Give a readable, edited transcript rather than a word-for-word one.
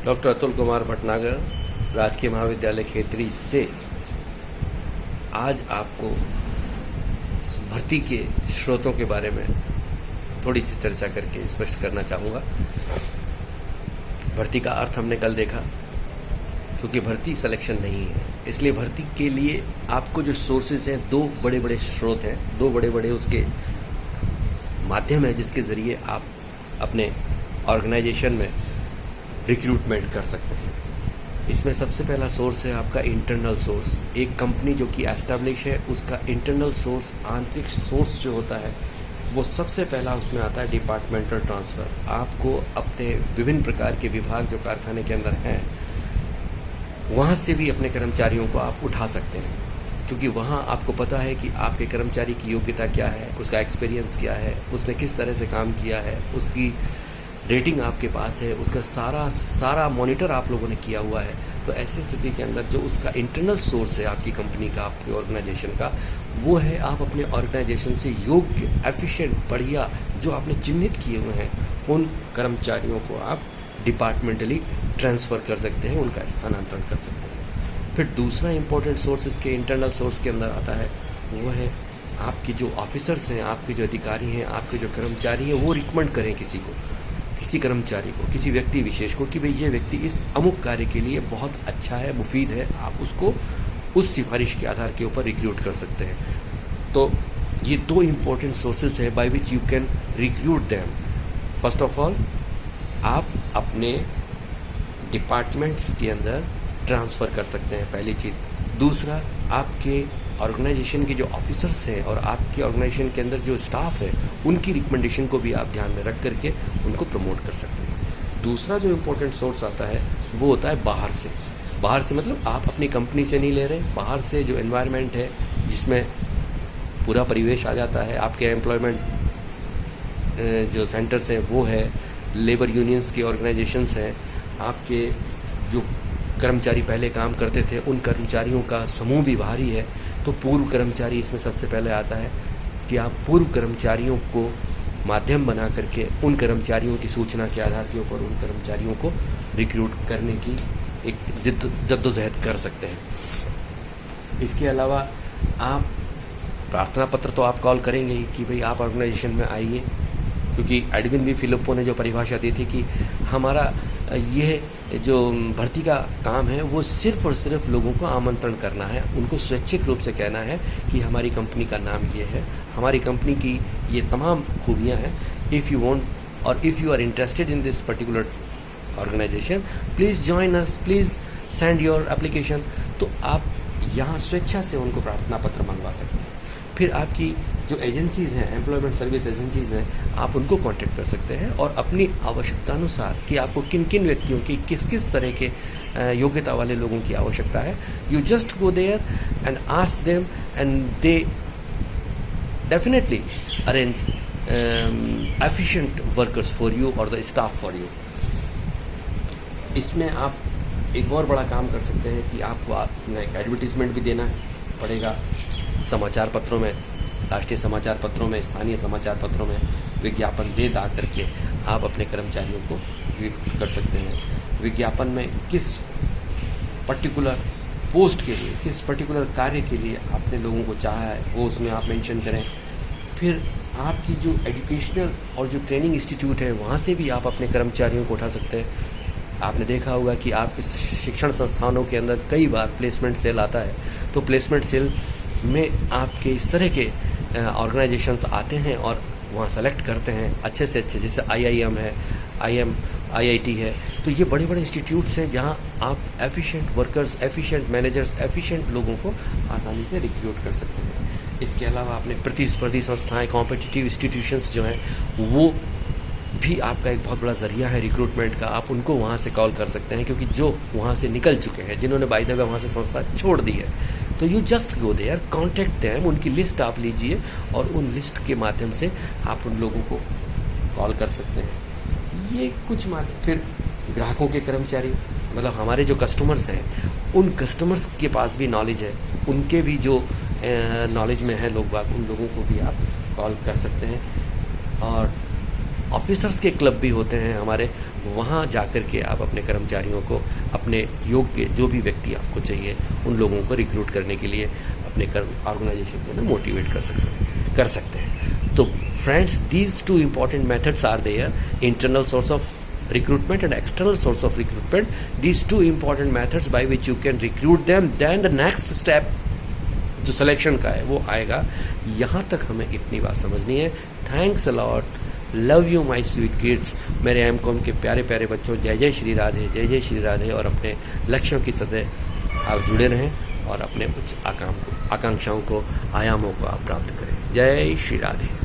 Doctor Atul Kumar Bhatnagar, राजकीय महाविद्यालय खेतरी से आज आपको भर्ती के स्रोतों के बारे में थोड़ी सी चर्चा करके स्पष्ट करना चाहूँगा। भर्ती का अर्थ हमने कल देखा, क्योंकि भर्ती सिलेक्शन नहीं है, इसलिए भर्ती के लिए आपको जो सोर्सेज हैं, दो बड़े बड़े स्रोत हैं, दो बड़े बड़े उसके माध्यम हैं जिसके ज़रिए आप अपने ऑर्गेनाइजेशन में रिक्रूटमेंट कर सकते हैं। इसमें सबसे पहला सोर्स है आपका इंटरनल सोर्स। एक कंपनी जो कि एस्टैब्लिश है, उसका इंटरनल सोर्स, आंतरिक सोर्स जो होता है, वो सबसे पहला उसमें आता है डिपार्टमेंटल ट्रांसफ़र। आपको अपने विभिन्न प्रकार के विभाग जो कारखाने के अंदर हैं, वहाँ से भी अपने कर्मचारियों को आप उठा सकते हैं, क्योंकि वहाँ आपको पता है कि आपके कर्मचारी की योग्यता क्या है, उसका एक्सपीरियंस क्या है, उसने किस तरह से काम किया है, उसकी रेटिंग आपके पास है, उसका सारा मॉनिटर आप लोगों ने किया हुआ है। तो ऐसी स्थिति के अंदर जो उसका इंटरनल सोर्स है आपकी कंपनी का, आपके ऑर्गेनाइजेशन का, वो है आप अपने ऑर्गेनाइजेशन से योग्य, एफिशिएंट, बढ़िया जो आपने चिन्हित किए हुए हैं, उन कर्मचारियों को आप डिपार्टमेंटली ट्रांसफ़र कर सकते हैं, उनका स्थानांतरण कर सकते हैं। फिर दूसरा इंपॉर्टेंट सोर्स इसके इंटरनल सोर्स के अंदर आता है, वो है आपके जो ऑफिसर्स हैं, आपके जो अधिकारी हैं, आपके जो कर्मचारी हैं, वो रिकमेंड करें किसी कर्मचारी को, किसी व्यक्ति विशेष को कि भाई ये व्यक्ति इस अमुक कार्य के लिए बहुत अच्छा है, मुफीद है, आप उसको उस सिफारिश के आधार के ऊपर रिक्रूट कर सकते हैं। तो ये दो इम्पोर्टेंट सोर्सेज है by which you can recruit them. First of all, आप अपने डिपार्टमेंट्स के अंदर ट्रांसफ़र कर सकते हैं, पहली चीज़। दूसरा, आपके ऑर्गेनाइजेशन के जो ऑफिसर्स हैं और आपके ऑर्गेनाइजेशन के अंदर जो स्टाफ है, उनकी रिकमेंडेशन को भी आप ध्यान में रख करके उनको प्रमोट कर सकते हैं। दूसरा जो इम्पोर्टेंट सोर्स आता है, वो होता है बाहर से। बाहर से मतलब आप अपनी कंपनी से नहीं ले रहे, बाहर से जो एनवायरनमेंट है, जिसमें पूरा परिवेश आ जाता है, आपके एम्प्लॉयमेंट जो सेंटर्स हैं वो है, लेबर यूनियंस के ऑर्गेनाइजेशंस हैं, आपके जो कर्मचारी पहले काम करते थे उन कर्मचारियों का समूह भी बाहर ही है। तो पूर्व कर्मचारी इसमें सबसे पहले आता है कि आप पूर्व कर्मचारियों को माध्यम बना करके उन कर्मचारियों की सूचना के आधार के ऊपर उन कर्मचारियों को रिक्रूट करने की एक जद्दोजहद कर सकते हैं। इसके अलावा आप प्रार्थना पत्र तो आप कॉल करेंगे ही कि भाई आप ऑर्गेनाइजेशन में आइए, क्योंकि एडविन बी फिलिप्पो ने जो परिभाषा दी थी कि हमारा यह जो भर्ती का काम है वो सिर्फ़ और सिर्फ लोगों को आमंत्रण करना है, उनको स्वैच्छिक रूप से कहना है कि हमारी कंपनी का नाम ये है, हमारी कंपनी की ये तमाम खूबियाँ हैं। इफ़ यू वांट और if you are interested in this particular organization, please join us, please send your application. तो आप यहाँ स्वेच्छा से उनको प्रार्थना पत्र मंगवा सकते हैं। फिर आपकी जो एजेंसीज़ हैं, एम्प्लॉयमेंट सर्विस एजेंसीज़ हैं, आप उनको कांटेक्ट कर सकते हैं और अपनी आवश्यकता अनुसार कि आपको किन किन व्यक्तियों की किस किस तरह के योग्यता वाले लोगों की आवश्यकता है, you just go there and ask them and they definitely arrange efficient workers for you और द स्टाफ फॉर यू। इसमें आप एक और बड़ा काम कर सकते हैं कि आपको अपना एक एडवर्टीज़मेंट भी देना पड़ेगा समाचार पत्रों में, राष्ट्रीय समाचार पत्रों में, स्थानीय समाचार पत्रों में विज्ञापन दे दा करके आप अपने कर्मचारियों को रिक्रूट कर सकते हैं। विज्ञापन में किस पर्टिकुलर पोस्ट के लिए, किस पर्टिकुलर कार्य के लिए आपने लोगों को चाहा है, वो उसमें आप मेंशन करें। फिर आपकी जो एजुकेशनल और जो ट्रेनिंग इंस्टीट्यूट है, वहाँ से भी आप अपने कर्मचारियों को उठा सकते हैं। आपने देखा होगा कि आपके शिक्षण संस्थानों के अंदर कई बार प्लेसमेंट सेल आता है, तो प्लेसमेंट सेल में आपके इस तरह के ऑर्गेनाइजेशंस आते हैं और वहाँ सेलेक्ट करते हैं अच्छे से अच्छे, जैसे IIM है, IIT है। तो ये बड़े बड़े इंस्टीट्यूट्स हैं जहाँ आप efficient workers, efficient managers, efficient लोगों को आसानी से रिक्रूट कर सकते हैं। इसके अलावा अपने प्रतिस्पर्धी संस्थाएं, कॉम्पिटिटिव इंस्टीट्यूशंस जो हैं, वो भी आपका एक बहुत बड़ा ज़रिया है रिक्रूटमेंट का। आप उनको वहाँ से कॉल कर सकते हैं, क्योंकि जो वहाँ से निकल चुके हैं, जिन्होंने बाय द वे वहाँ से संस्था छोड़ दी है, तो you just go there, contact them, उनकी लिस्ट आप लीजिए और उन लिस्ट के माध्यम से आप उन लोगों को कॉल कर सकते हैं। ये कुछ फिर ग्राहकों के कर्मचारी, मतलब हमारे जो कस्टमर्स हैं, उन कस्टमर्स के पास भी नॉलेज है, उनके भी जो नॉलेज में है लोग बाग, उन लोगों को भी आप कॉल कर सकते हैं। और ऑफिसर्स के क्लब भी होते हैं हमारे, वहाँ जा कर के आप अपने कर्मचारियों को, अपने योग्य जो भी व्यक्ति आपको चाहिए उन लोगों को रिक्रूट करने के लिए अपने ऑर्गेनाइजेशन को ना मोटिवेट कर सकते हैं। तो friends, these two important methods are there, internal source of recruitment and external source of recruitment. These two important methods by which you can recruit them. Then the next step जो selection का है वो आएगा। यहाँ तक हमें इतनी बात समझनी है। Thanks a lot, love you my sweet kids. मेरे एमकॉम के प्यारे प्यारे बच्चों, जय जय श्री राधे, जय जय श्री राधे। और अपने लक्ष्यों की सदैव आप जुड़े रहें और अपने उच्च आकांक्षाओं को, आयामों को आप प्राप्त करें। जय श्री राधे।